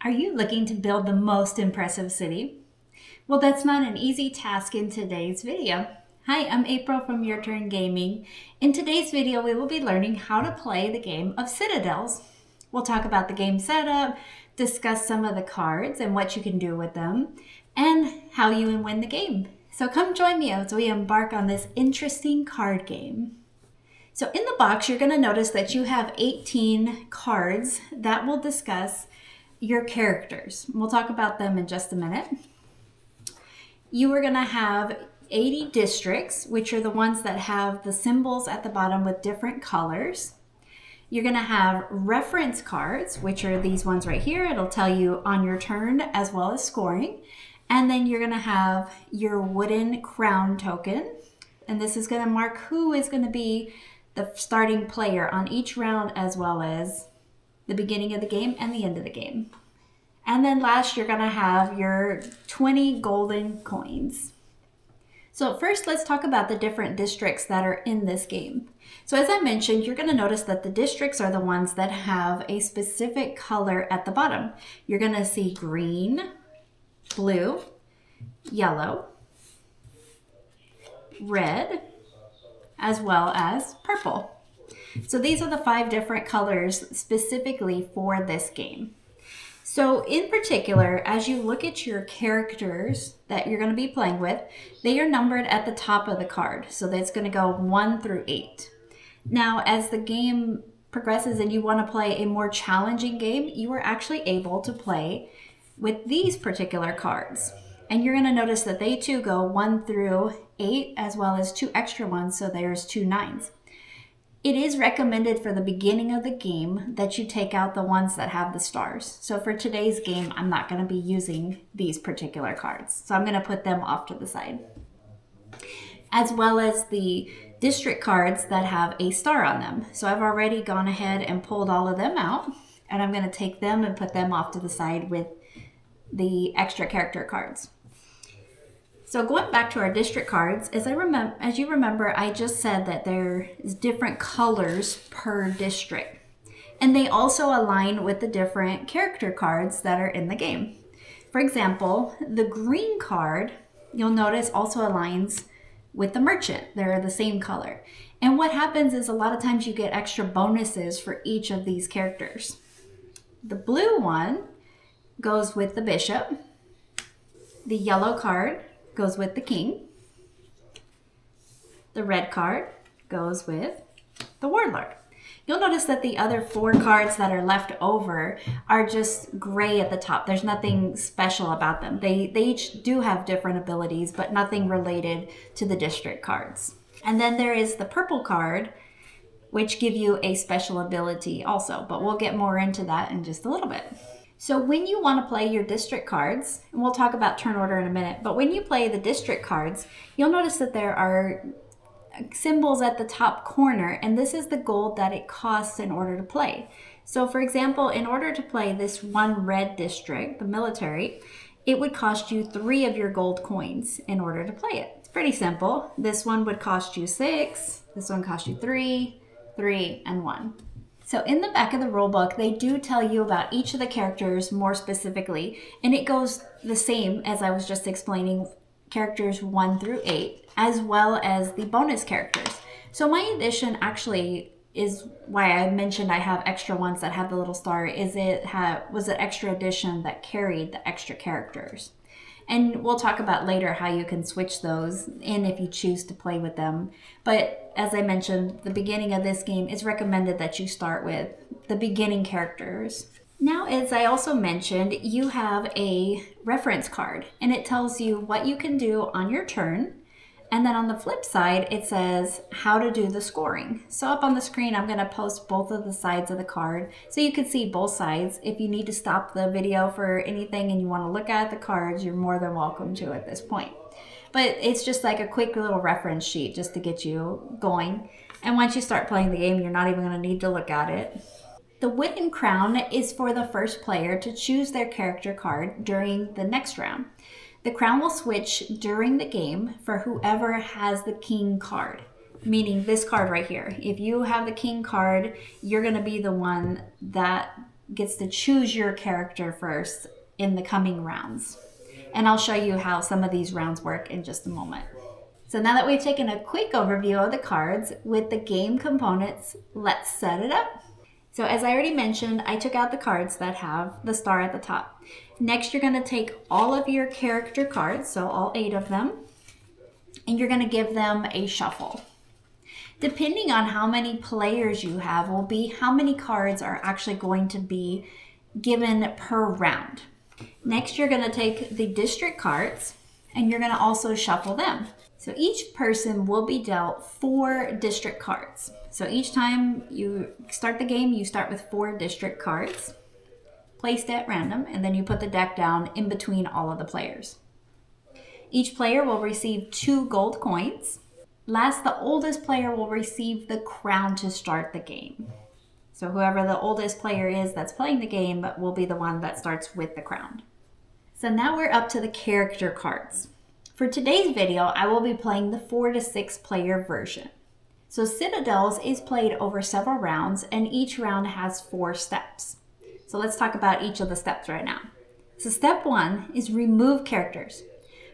Are you looking to build the most impressive city? Well, that's not an easy task in today's video. Hi, I'm April from Your Turn Gaming. In today's video, we will be learning how to play the game of Citadels. We'll talk about the game setup, discuss some of the cards and what you can do with them, and how you win the game. So come join me as we embark on this interesting card game. So in the box, you're going to notice that you have 18 cards that will discuss your characters. We'll talk about them in just a minute. You are going to have 80 districts, which are the ones that have the symbols at the bottom with different colors. You're going to have reference cards, which are these ones right here. It'll tell you on your turn as well as scoring. And then you're going to have your wooden crown token. And this is going to mark who is going to be the starting player on each round, as well as the beginning of the game and the end of the game. And then last, you're going to have your 20 golden coins. So first, let's talk about the different districts that are in this game. So as I mentioned, you're going to notice that the districts are the ones that have a specific color at the bottom. You're going to see green, blue, yellow, red, as well as purple. So these are the 5 different colors specifically for this game. So in particular, as you look at your characters that you're going to be playing with, they are numbered at the top of the card. So that's going to go 1 through 8. Now, as the game progresses and you want to play a more challenging game, you are actually able to play with these particular cards. And you're going to notice that they too go 1 through 8, as well as 2 extra ones, so there's 2 9s. It is recommended for the beginning of the game that you take out the ones that have the stars. So for today's game, I'm not going to be using these particular cards. So I'm going to put them off to the side. As well as the district cards that have a star on them. So I've already gone ahead and pulled all of them out. And I'm going to take them and put them off to the side with the extra character cards. So going back to our district cards, as you remember, I just said that there is different colors per district. And they also align with the different character cards that are in the game. For example, the green card, you'll notice, also aligns with the merchant. They're the same color. And what happens is a lot of times you get extra bonuses for each of these characters. The blue one goes with the bishop. The yellow card goes with the king. The red card goes with the warlord. You'll notice that the other 4 cards that are left over are just gray at the top. There's nothing special about them. They each do have different abilities, but nothing related to the district cards. And then there is the purple card, which give you a special ability also, but we'll get more into that in just a little bit. So when you want to play your district cards, and we'll talk about turn order in a minute, but when you play the district cards, you'll notice that there are symbols at the top corner, and this is the gold that it costs in order to play. So for example, in order to play this one red district, the military, it would cost you 3 of your gold coins in order to play it. It's pretty simple. This one would cost you 6, this one costs you 3, 3, and 1. So in the back of the rulebook, they do tell you about each of the characters more specifically, and it goes the same as I was just explaining, characters 1 through 8, as well as the bonus characters. So my addition actually is why I mentioned I have extra ones that have the little star, is was an extra addition that carried the extra characters. And we'll talk about later how you can switch those in if you choose to play with them. But as I mentioned, the beginning of this game, it's recommended that you start with the beginning characters. Now, as I also mentioned, you have a reference card, and it tells you what you can do on your turn. And then on the flip side, it says how to do the scoring. So up on the screen, I'm going to post both of the sides of the card so you can see both sides. If you need to stop the video for anything and you want to look at the cards, you're more than welcome to at this point. But it's just like a quick little reference sheet just to get you going. And once you start playing the game, you're not even going to need to look at it. The wooden crown is for the first player to choose their character card during the next round. The crown will switch during the game for whoever has the king card. meaning this card right here. If you have the king card, you're going to be the one that gets to choose your character first in the coming rounds. And I'll show you how some of these rounds work in just a moment. So now that we've taken a quick overview of the cards with the game components, let's set it up. So as I already mentioned, I took out the cards that have the star at the top. Next, you're going to take all of your character cards, so all 8 of them, and you're going to give them a shuffle. Depending on how many players you have will be how many cards are actually going to be given per round. Next, you're going to take the district cards and you're going to also shuffle them. So each person will be dealt 4 district cards. So each time you start the game, you start with 4 district cards placed at random, and then you put the deck down in between all of the players. Each player will receive 2 gold coins. Last, the oldest player will receive the crown to start the game. So whoever the oldest player is that's playing the game will be the one that starts with the crown. So now we're up to the character cards. For today's video, I will be playing the 4 to 6 player version. So Citadels is played over several rounds, and each round has 4 steps. So let's talk about each of the steps right now. So step 1 is remove characters.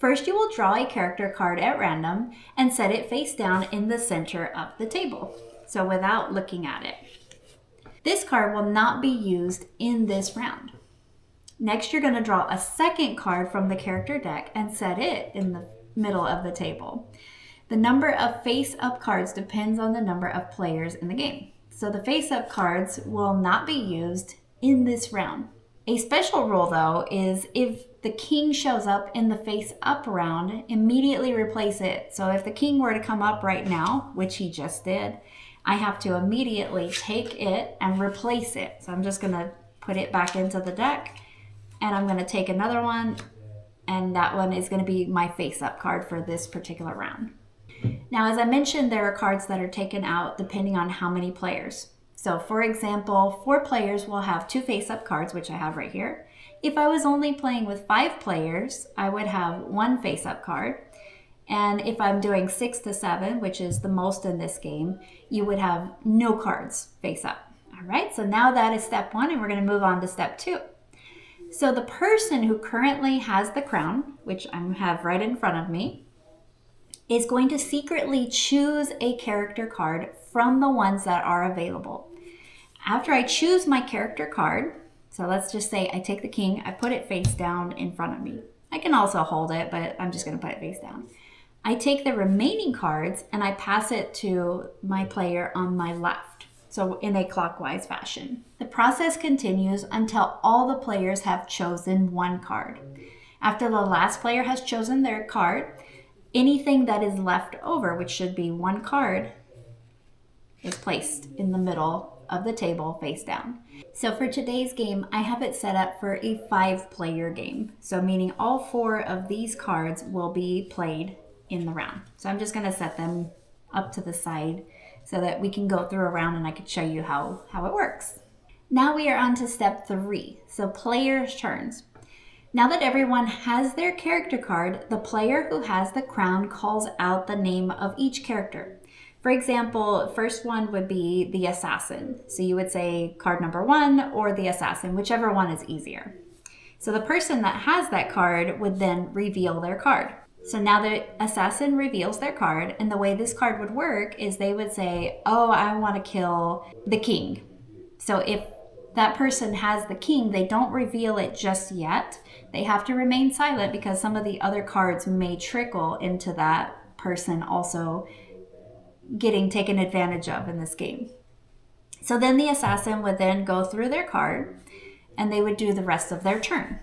First, you will draw a character card at random and set it face down in the center of the table, so without looking at it. This card will not be used in this round. Next, you're going to draw a second card from the character deck and set it in the middle of the table. The number of face-up cards depends on the number of players in the game. So the face-up cards will not be used in this round. A special rule, though, is if the king shows up in the face-up round, immediately replace it. So if the king were to come up right now, which he just did, I have to immediately take it and replace it. So I'm just going to put it back into the deck, and I'm going to take another one, and that one is going to be my face-up card for this particular round. Now, as I mentioned, there are cards that are taken out depending on how many players. So for example, 4 players will have 2 face-up cards, which I have right here. If I was only playing with 5 players, I would have 1 face-up card. And if I'm doing 6 to 7, which is the most in this game, you would have no cards face-up. All right, so now that is step 1, and we're going to move on to step 2. So the person who currently has the crown, which I have right in front of me, is going to secretly choose a character card from the ones that are available. After I choose my character card, so let's just say I take the king, I put it face down in front of me. I can also hold it, but I'm just going to put it face down. I take the remaining cards and I pass it to my player on my left, so in a clockwise fashion. The process continues until all the players have chosen 1 card. After the last player has chosen their card, anything that is left over, which should be 1 card, is placed in the middle of the table face down. So for today's game, I have it set up for a 5-player game. So meaning all 4 of these cards will be played in the round. So I'm just going to set them up to the side so that we can go through a round and I can show you how it works. Now we are on to step 3. So players' turns. Now that everyone has their character card, the player who has the crown calls out the name of each character. For example, first one would be the assassin. So you would say card number 1 or the assassin, whichever one is easier. So the person that has that card would then reveal their card. So now the assassin reveals their card, and the way this card would work is they would say, oh, I want to kill the king. So if that person has the king, they don't reveal it just yet. They have to remain silent because some of the other cards may trickle into that person also getting taken advantage of in this game. So then the assassin would then go through their card and they would do the rest of their turn.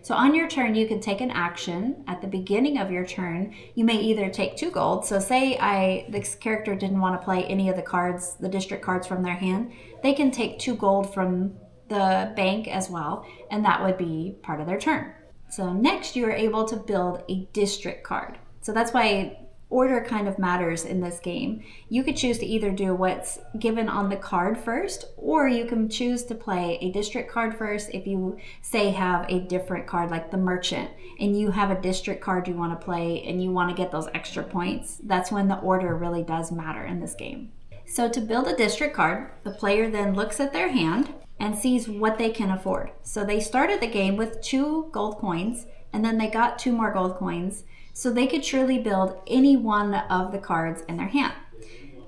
So on your turn, you can take an action. At the beginning of your turn, you may either take 2 gold. So say this character didn't want to play any of the cards, the district cards from their hand, they can take 2 gold from the bank as well, and that would be part of their turn. So next, you are able to build a district card. So that's why order kind of matters in this game. You could choose to either do what's given on the card first, or you can choose to play a district card first if you, say, have a different card like the merchant, and you have a district card you want to play and you want to get those extra points. That's when the order really does matter in this game. So to build a district card, the player then looks at their hand and sees what they can afford. So they started the game with 2 gold coins, and then they got 2 more gold coins, so they could truly build any one of the cards in their hand.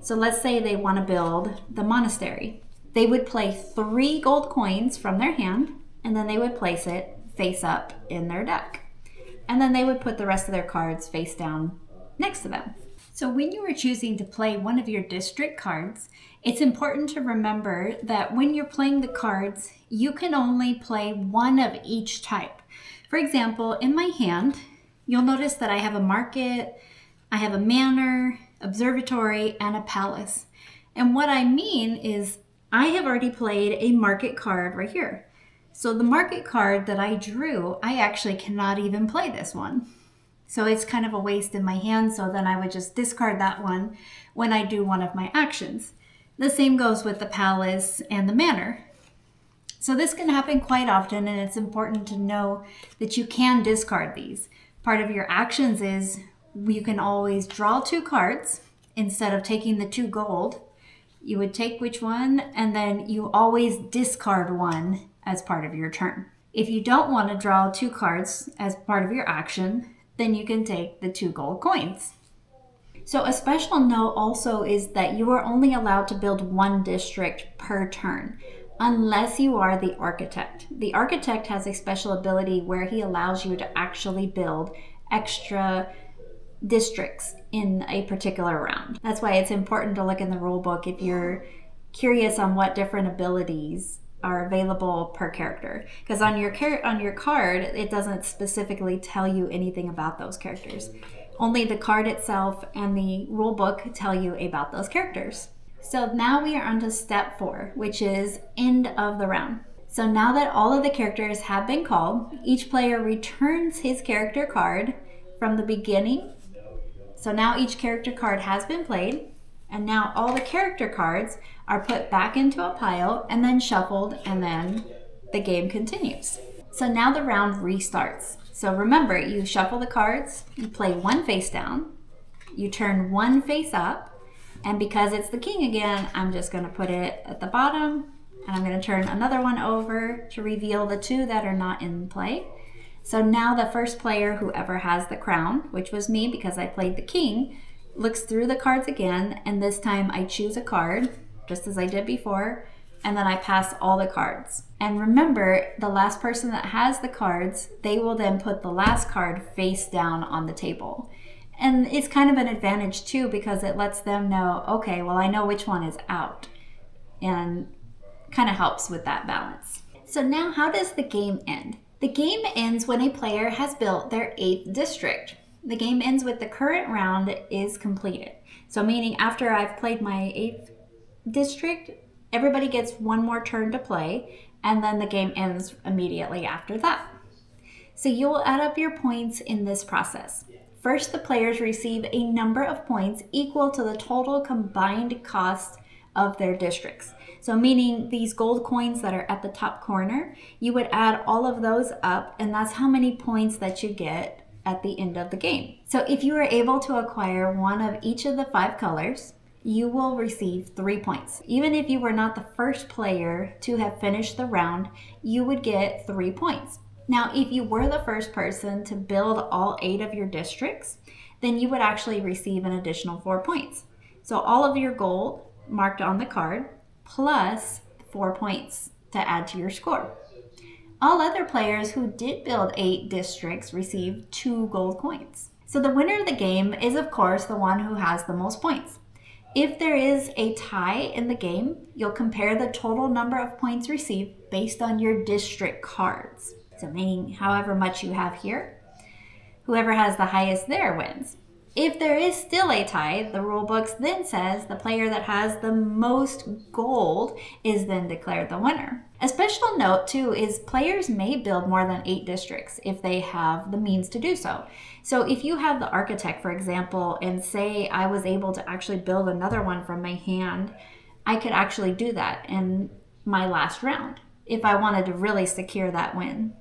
So let's say they want to build the monastery. They would play 3 gold coins from their hand, and then they would place it face up in their deck. And then they would put the rest of their cards face down next to them. So when you are choosing to play one of your district cards, it's important to remember that when you're playing the cards, you can only play one of each type. For example, in my hand, you'll notice that I have a market, I have a manor, observatory, and a palace. And what I mean is I have already played a market card right here. So the market card that I drew, I actually cannot even play this one. So it's kind of a waste in my hand, so then I would just discard that one when I do one of my actions. The same goes with the palace and the manor. So this can happen quite often, and it's important to know that you can discard these. Part of your actions is you can always draw 2 cards instead of taking the 2 gold. You would take which one, and then you always discard one as part of your turn. If you don't want to draw 2 cards as part of your action, then you can take the 2 gold coins. So a special note also is that you are only allowed to build 1 district per turn, unless you are the architect. The architect has a special ability where he allows you to actually build extra districts in a particular round. That's why it's important to look in the rule book if you're curious on what different abilities are available per character, because on your card it doesn't specifically tell you anything about those characters. Only the card itself and the rule book tell you about those characters. So now we are on to step 4, which is end of the round. So now that all of the characters have been called, each player returns his character card from the beginning. So now each character card has been played, and now all the character cards are put back into a pile and then shuffled, and then the game continues. So now the round restarts. So remember, you shuffle the cards, you play 1 face down, you turn 1 face up, and because it's the king again, I'm just going to put it at the bottom, and I'm going to turn another one over to reveal the 2 that are not in play. So now the first player, whoever has the crown, which was me because I played the king, looks through the cards again, and this time I choose a card, just as I did before, and then I pass all the cards. And remember, the last person that has the cards, they will then put the last card face down on the table. And it's kind of an advantage too, because it lets them know, okay, well, I know which one is out, and kind of helps with that balance. So now how does the game end? The game ends when a player has built their 8th district. The game ends with the current round is completed. So meaning after I've played my 8th district, everybody gets 1 more turn to play, and then the game ends immediately after that. So you will add up your points in this process. First, the players receive a number of points equal to the total combined cost of their districts. So meaning these gold coins that are at the top corner, you would add all of those up, and that's how many points that you get at the end of the game. So if you are able to acquire 1 of each of the 5 colors, you will receive 3 points. Even if you were not the first player to have finished the round, you would get 3 points. Now, if you were the first person to build all 8 of your districts, then you would actually receive an additional 4 points. So all of your gold marked on the card plus 4 points to add to your score. All other players who did build 8 districts received 2 gold coins. So the winner of the game is, of course, the one who has the most points. If there is a tie in the game, you'll compare the total number of points received based on your district cards. So meaning however much you have here, whoever has the highest there wins. If there is still a tie, the rule books then says the player that has the most gold is then declared the winner. A special note too is players may build more than 8 districts if they have the means to do so. So if you have the architect, for example, and say I was able to actually build another one from my hand, I could actually do that in my last round if I wanted to really secure that win.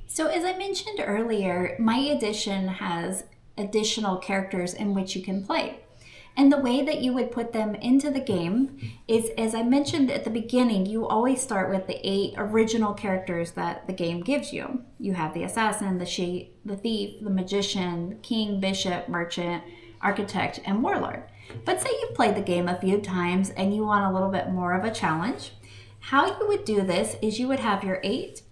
So as I mentioned earlier, my edition has additional characters in which you can play. And the way that you would put them into the game is, as I mentioned at the beginning, you always start with the 8 original characters that the game gives you. You have the assassin, the thief, the magician, king, bishop, merchant, architect, and warlord. But say you've played the game a few times and you want a little bit more of a challenge. How you would do this is you would have your 8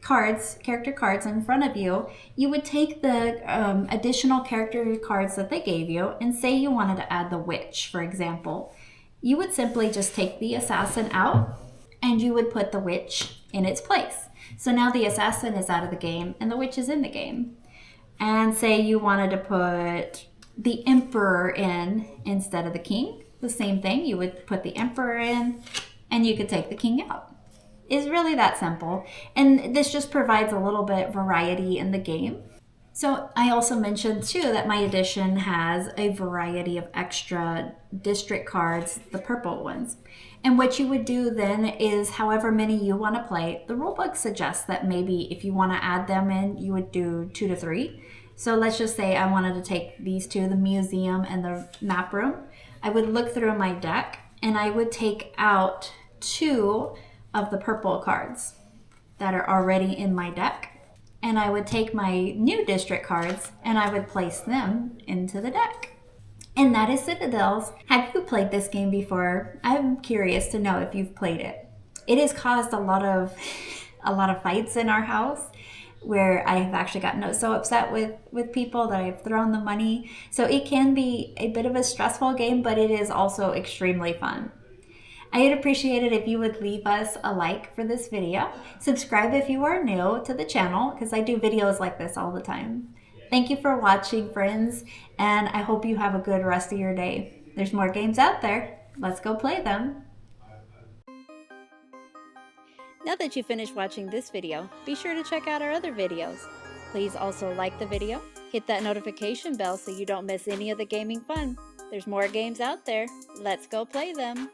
character cards in front of you. You would take the additional character cards that they gave you, and say you wanted to add the witch, for example. You would simply just take the assassin out and you would put the witch in its place. So now the assassin is out of the game and the witch is in the game. And say you wanted to put the emperor in instead of the king, the same thing. You would put the emperor in and you could take the king out. It's really that simple. And this just provides a little bit variety in the game. So I also mentioned too that my edition has a variety of extra district cards, the purple ones. And what you would do then is however many you want to play, the rulebook suggests that maybe if you want to add them in, you would do 2 to 3. So let's just say I wanted to take these two, the museum and the map room. I would look through my deck and I would take out 2 of the purple cards that are already in my deck. And I would take my new district cards and I would place them into the deck. And that is Citadels. Have you played this game before? I'm curious to know if you've played it. It has caused a lot of fights in our house, where I have actually gotten so upset with people that I've thrown the money. So it can be a bit of a stressful game, but it is also extremely fun. I would appreciate it if you would leave us a like for this video. Subscribe if you are new to the channel, because I do videos like this all the time. Thank you for watching, friends, and I hope you have a good rest of your day. There's more games out there. Let's go play them. Now that you finished watching this video, be sure to check out our other videos. Please also like the video, hit that notification bell so you don't miss any of the gaming fun. There's more games out there. Let's go play them.